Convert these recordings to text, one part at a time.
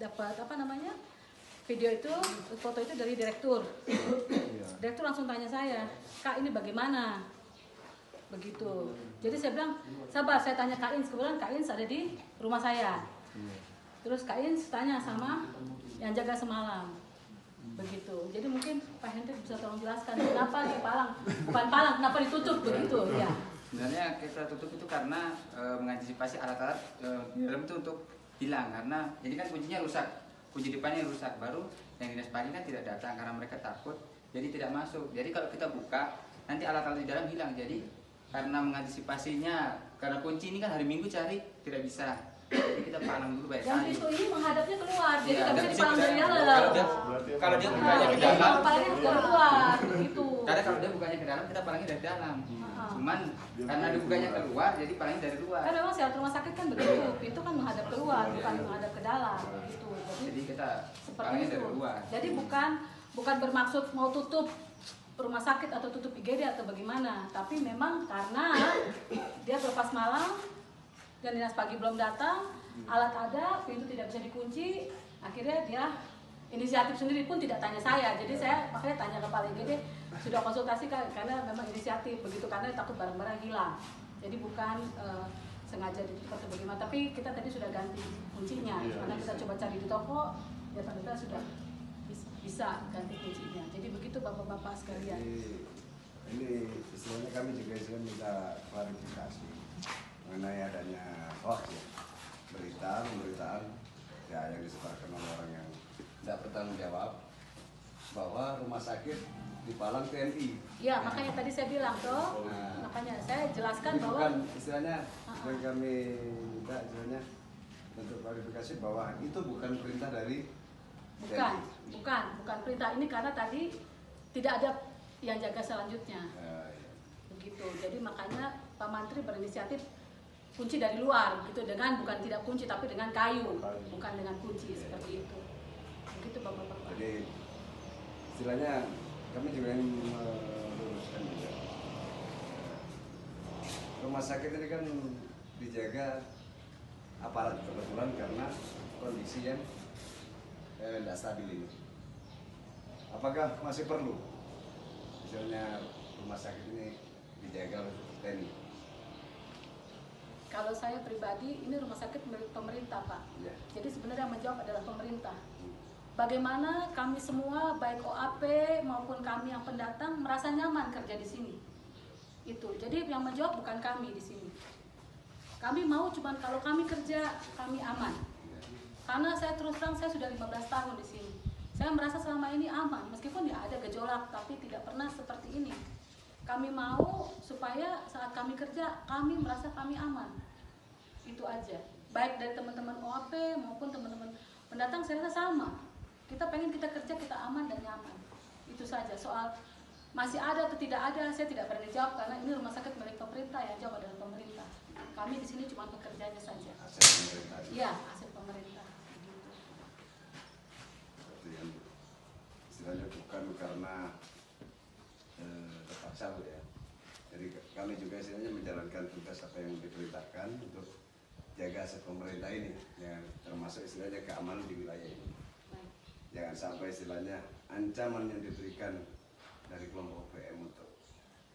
dapat apa namanya video itu, foto itu dari direktur. Direktur langsung tanya saya, Kak ini bagaimana? Begitu. Jadi saya bilang, sabar, saya tanya Kak Ins, kebetulan Kak Ins ada di rumah saya. Terus Kak Ins tanya sama yang jaga semalam. Begitu. Jadi mungkin Pak Hendrik bisa tolong jelaskan kenapa di Palang, bukan Palang, kenapa ditutup begitu ya. Sebenarnya kita tutup itu karena mengantisipasi alat-alat di dalam itu untuk hilang, karena ini kan kuncinya rusak, kunci depannya rusak, baru yang dinas pagi kan tidak datang karena mereka takut, jadi tidak masuk. Jadi kalau kita buka nanti alat-alat di dalam hilang. Jadi karena mengantisipasinya, karena kunci ini kan hari Minggu cari tidak bisa, jadi kita palang dulu baik. Yang pintu ini menghadapnya keluar, jadi ya, nggak bisa dipalang dari dalam. Kalau dia bukanya ke dalam, palangnya keluar begitu. karena kalau dia bukanya ke dalam, kita palangnya dari dalam. Cuman karena dibukanya keluar, jadi palangnya dari luar. Kan memang syarat rumah sakit kan begitu, pintu kan menghadap keluar, bukan menghadap ke dalam gitu. Jadi kita seperti palangnya itu. dari luar. Jadi bukan bermaksud mau tutup rumah sakit atau tutup IGD atau bagaimana, tapi memang karena dia berpas malam dan dinas pagi belum datang, alat ada, pintu tidak bisa dikunci, akhirnya dia inisiatif sendiri pun tidak tanya saya. Jadi saya makanya tanya kepala IGD, sudah konsultasi karena memang inisiatif begitu, karena takut barang-barang hilang. Jadi bukan sengaja ditutup atau bagaimana, tapi kita tadi sudah ganti kuncinya, karena kita coba cari di toko, ya ternyata sudah bisa ganti kuncinya. Jadi begitu bapak-bapak sekalian. Ini istilahnya kami juga minta klarifikasi mengenai adanya hoax ya, pemberitaan ya yang disebarkan oleh orang yang tidak bertanggung jawab bahwa rumah sakit di Palang TNI. Ya, makanya tadi saya bilang toh, makanya saya jelaskan bahwa bukan istilahnya yang kami minta istilahnya untuk klarifikasi bahwa itu bukan perintah dari bukan perintah ini, karena tadi tidak ada yang jaga selanjutnya. Begitu. Jadi makanya Pak Mantri berinisiatif kunci dari luar gitu, bukan tidak kunci tapi dengan kayu, bukan dengan kunci seperti itu. Begitu Bapak-bapak. Jadi istilahnya kami juga ingin meluruskan juga. Rumah sakit ini kan dijaga aparat kebetulan karena kondisi yang tidak stabil ini. Apakah masih perlu misalnya rumah sakit ini dijaga oleh TNI? Kalau saya pribadi, ini rumah sakit milik pemerintah, Pak. Ya. Jadi sebenarnya yang menjawab adalah pemerintah. Bagaimana kami semua, baik OAP maupun kami yang pendatang, merasa nyaman kerja di sini. Itu. Jadi yang menjawab bukan kami di sini. Kami mau cuman kalau kami kerja, kami aman. Karena saya terus terang, saya sudah 15 tahun di sini. Saya merasa selama ini aman, meskipun ya ada gejolak, tapi tidak pernah seperti ini. Kami mau supaya saat kami kerja, kami merasa kami aman. Itu aja. Baik dari teman-teman OAP maupun teman-teman pendatang, saya rasa sama. Kita pengen kita kerja, kita aman dan nyaman. Itu saja. Soal masih ada atau tidak ada, saya tidak berani jawab karena ini rumah sakit milik pemerintah, yang jawab adalah pemerintah. Kami di sini cuma pekerjanya saja. Aset pemerintah. Iya, aset pemerintah. Istilahnya bukan karena terpaksa ya. Jadi kami juga istilahnya menjalankan tugas apa yang diperintahkan untuk jaga aset pemerintah ini, yang termasuk istilahnya keamanan di wilayah ini. Jangan sampai istilahnya ancaman yang diberikan dari kelompok PM untuk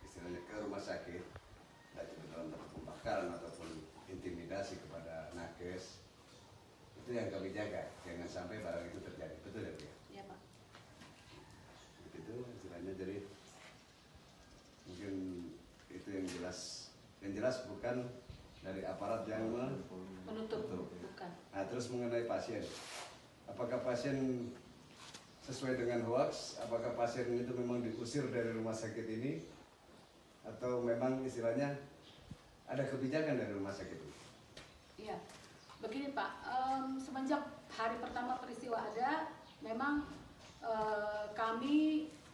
istilahnya ke rumah sakit, baik itu dalam pembakaran ataupun intimidasi kepada nakes, itu yang kami jaga. Jangan sampai barang itu terjadi. Betul ya, Bu? Iya, Pak. Begitu istilahnya. Jadi mungkin itu yang jelas bukan dari aparat yang menutup. Bukan. Nah, terus mengenai pasien, apakah pasien sesuai dengan hoax? Apakah pasien itu memang diusir dari rumah sakit ini, atau memang istilahnya ada kebijakan dari rumah sakit ini? Iya, begini Pak, semenjak hari pertama peristiwa ada, memang kami